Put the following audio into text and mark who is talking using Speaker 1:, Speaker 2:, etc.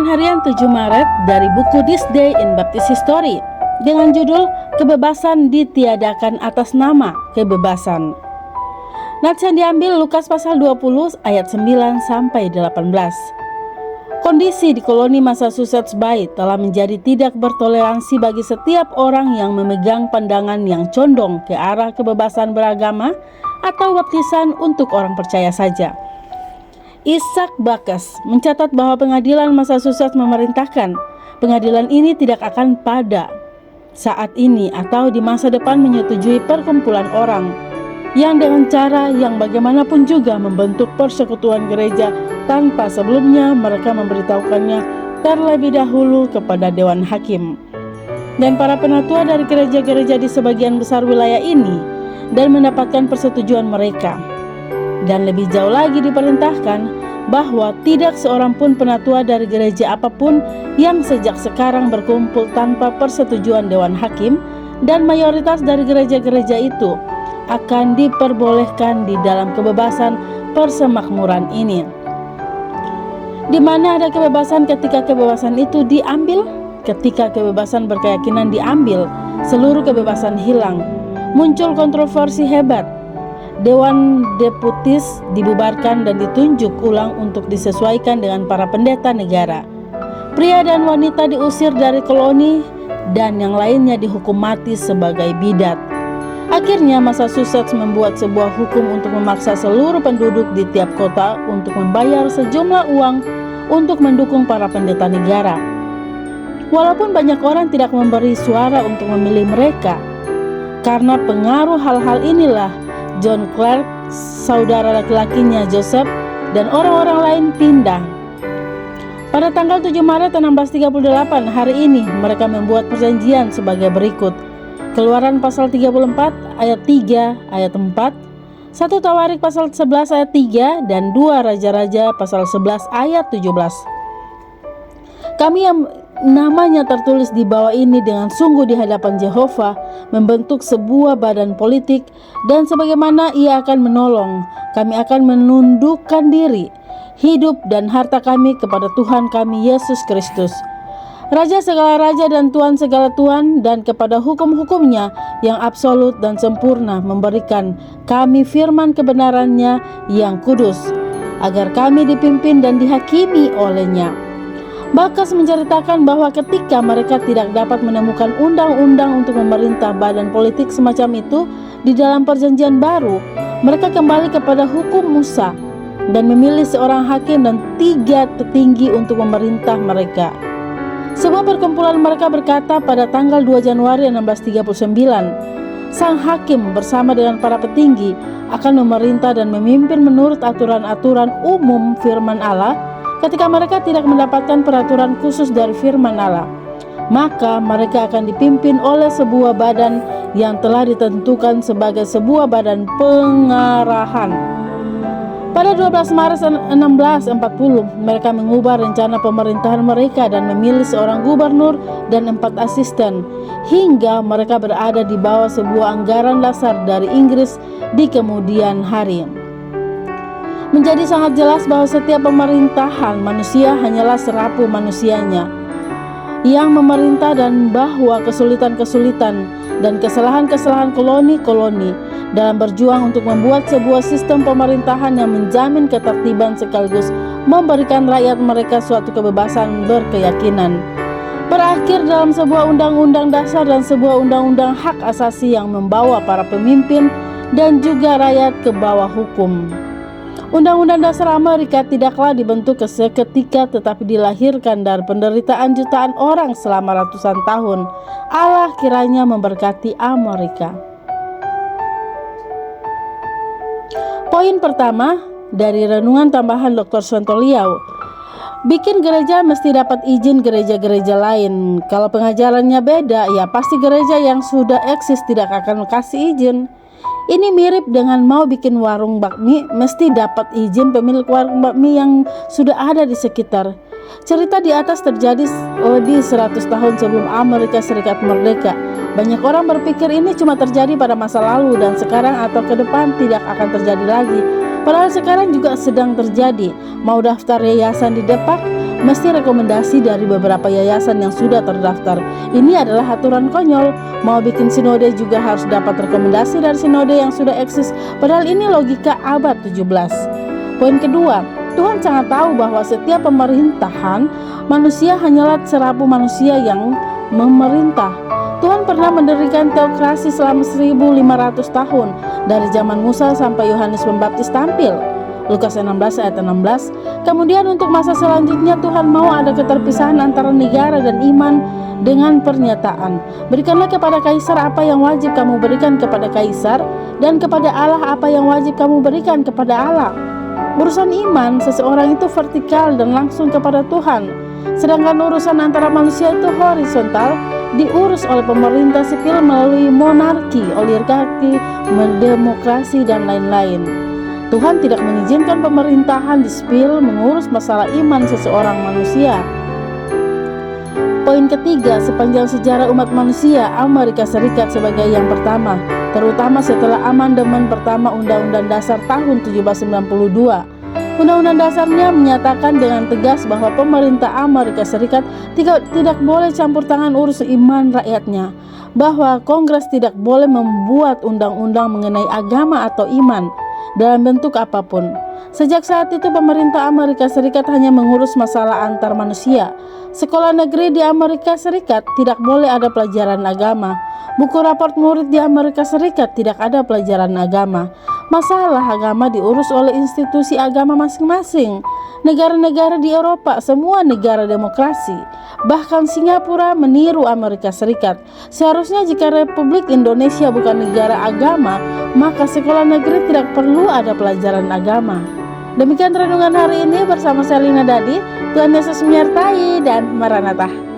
Speaker 1: harian 7 Maret dari buku This Day in Baptist History dengan judul Kebebasan Ditiadakan atas nama kebebasan. Nats yang diambil Lukas pasal 20 ayat 9 sampai 18. Kondisi di koloni Massachusetts Bay telah menjadi tidak bertoleransi bagi setiap orang yang memegang pandangan yang condong ke arah kebebasan beragama atau baptisan untuk orang percaya saja. Isaac Backus mencatat bahwa pengadilan Massachusetts memerintahkan pengadilan ini tidak akan pada saat ini atau di masa depan menyetujui perkumpulan orang yang dengan cara yang bagaimanapun juga membentuk persekutuan gereja tanpa sebelumnya mereka memberitahukannya terlebih dahulu kepada Dewan Hakim dan para penatua dari gereja-gereja di sebagian besar wilayah ini dan mendapatkan persetujuan mereka. Dan lebih jauh lagi diperintahkan bahwa tidak seorang pun penatua dari gereja apapun yang sejak sekarang berkumpul tanpa persetujuan Dewan Hakim, dan mayoritas dari gereja-gereja itu akan diperbolehkan di dalam kebebasan persemakmuran ini. Di mana ada kebebasan ketika kebebasan itu diambil? Ketika kebebasan berkeyakinan diambil, seluruh kebebasan hilang. Muncul kontroversi hebat. Dewan Deputis dibubarkan dan ditunjuk ulang untuk disesuaikan dengan para pendeta negara. Pria dan wanita diusir dari koloni dan yang lainnya dihukum mati sebagai bidat. Akhirnya Massachusetts membuat sebuah hukum untuk memaksa seluruh penduduk di tiap kota untuk membayar sejumlah uang untuk mendukung para pendeta negara. Walaupun banyak orang tidak memberi suara untuk memilih mereka, karena pengaruh hal-hal inilah John Clark, saudara laki-lakinya Joseph, dan orang-orang lain pindah. Pada tanggal 7 Maret 1638 hari ini mereka membuat perjanjian sebagai berikut. Keluaran pasal 34 ayat 3 ayat 4, 1 Tawarik pasal 11 ayat 3, dan 2 Raja-Raja pasal 11 ayat 17. Kami yang namanya tertulis di bawah ini dengan sungguh di hadapan Yehova membentuk sebuah badan politik, dan sebagaimana ia akan menolong, kami akan menundukkan diri, hidup dan harta kami kepada Tuhan kami Yesus Kristus, Raja segala raja dan Tuhan segala tuan, dan kepada hukum-hukumnya yang absolut dan sempurna memberikan kami firman kebenarannya yang kudus, agar kami dipimpin dan dihakimi olehnya. Backus menceritakan bahwa ketika mereka tidak dapat menemukan undang-undang untuk memerintah badan politik semacam itu di dalam perjanjian baru, mereka kembali kepada hukum Musa dan memilih seorang hakim dan 3 petinggi untuk memerintah mereka. Sebuah perkumpulan mereka berkata pada tanggal 2 Januari 1639, sang hakim bersama dengan para petinggi akan memerintah dan memimpin menurut aturan-aturan umum firman Allah. Ketika mereka tidak mendapatkan peraturan khusus dari firman Allah, maka mereka akan dipimpin oleh sebuah badan yang telah ditentukan sebagai sebuah badan pengarahan. Pada 12 Maret 1640, mereka mengubah rencana pemerintahan mereka dan memilih seorang gubernur dan 4 asisten, hingga mereka berada di bawah sebuah anggaran dasar dari Inggris di kemudian hari. Menjadi sangat jelas bahwa setiap pemerintahan manusia hanyalah serapu manusianya yang memerintah, dan bahwa kesulitan-kesulitan dan kesalahan-kesalahan koloni-koloni dalam berjuang untuk membuat sebuah sistem pemerintahan yang menjamin ketertiban sekaligus memberikan rakyat mereka suatu kebebasan berkeyakinan berakhir dalam sebuah undang-undang dasar dan sebuah undang-undang hak asasi yang membawa para pemimpin dan juga rakyat ke bawah hukum. Undang-undang dasar Amerika tidaklah dibentuk seketika, tetapi dilahirkan dari penderitaan jutaan orang selama ratusan tahun. Allah kiranya memberkati Amerika. Poin pertama dari renungan tambahan Dr. Swantoliau. Bikin gereja mesti dapat izin gereja-gereja lain. Kalau pengajarannya beda, ya pasti gereja yang sudah eksis tidak akan kasih izin. Ini mirip dengan mau bikin warung bakmi, mesti dapat izin pemilik warung bakmi yang sudah ada di sekitar. Cerita di atas terjadi lebih 100 tahun sebelum Amerika Serikat merdeka. Banyak orang berpikir ini cuma terjadi pada masa lalu dan sekarang atau ke depan tidak akan terjadi lagi. Padahal sekarang juga sedang terjadi. Mau daftar yayasan di Depak, mesti rekomendasi dari beberapa yayasan yang sudah terdaftar. Ini adalah aturan konyol. Mau bikin sinode juga harus dapat rekomendasi dari sinode yang sudah eksis, padahal ini logika abad 17. Poin kedua, Tuhan sangat tahu bahwa setiap pemerintahan manusia hanyalah serabu manusia yang memerintah. Tuhan pernah mendirikan teokrasi selama 1500 tahun, dari zaman Musa sampai Yohanes Pembaptis tampil. Lukas 16 ayat 16. Kemudian untuk masa selanjutnya Tuhan mau ada keterpisahan antara negara dan iman dengan pernyataan, berikanlah kepada kaisar apa yang wajib kamu berikan kepada kaisar, dan kepada Allah apa yang wajib kamu berikan kepada Allah. Urusan iman seseorang itu vertikal dan langsung kepada Tuhan, sedangkan urusan antara manusia itu horizontal, diurus oleh pemerintah sipil melalui monarki, oligarki, demokrasi, dan lain-lain. Tuhan tidak mengizinkan pemerintahan di sipil mengurus masalah iman seseorang manusia. Poin ketiga, sepanjang sejarah umat manusia, Amerika Serikat sebagai yang pertama, terutama setelah amandemen pertama Undang-Undang Dasar tahun 1792. Undang-undang dasarnya menyatakan dengan tegas bahwa pemerintah Amerika Serikat tidak boleh campur tangan urus iman rakyatnya, bahwa Kongres tidak boleh membuat undang-undang mengenai agama atau iman dalam bentuk apapun. Sejak saat itu pemerintah Amerika Serikat hanya mengurus masalah antar manusia. Sekolah negeri di Amerika Serikat tidak boleh ada pelajaran agama. Buku raport murid di Amerika Serikat tidak ada pelajaran agama. Masalah agama diurus oleh institusi agama masing-masing. Negara-negara di Eropa, semua negara demokrasi, bahkan Singapura meniru Amerika Serikat. Seharusnya jika Republik Indonesia bukan negara agama, maka sekolah negeri tidak perlu ada pelajaran agama. Demikian renungan hari ini bersama saya Lina Dadi. Tuhan Yesus menyertai dan Maranatha.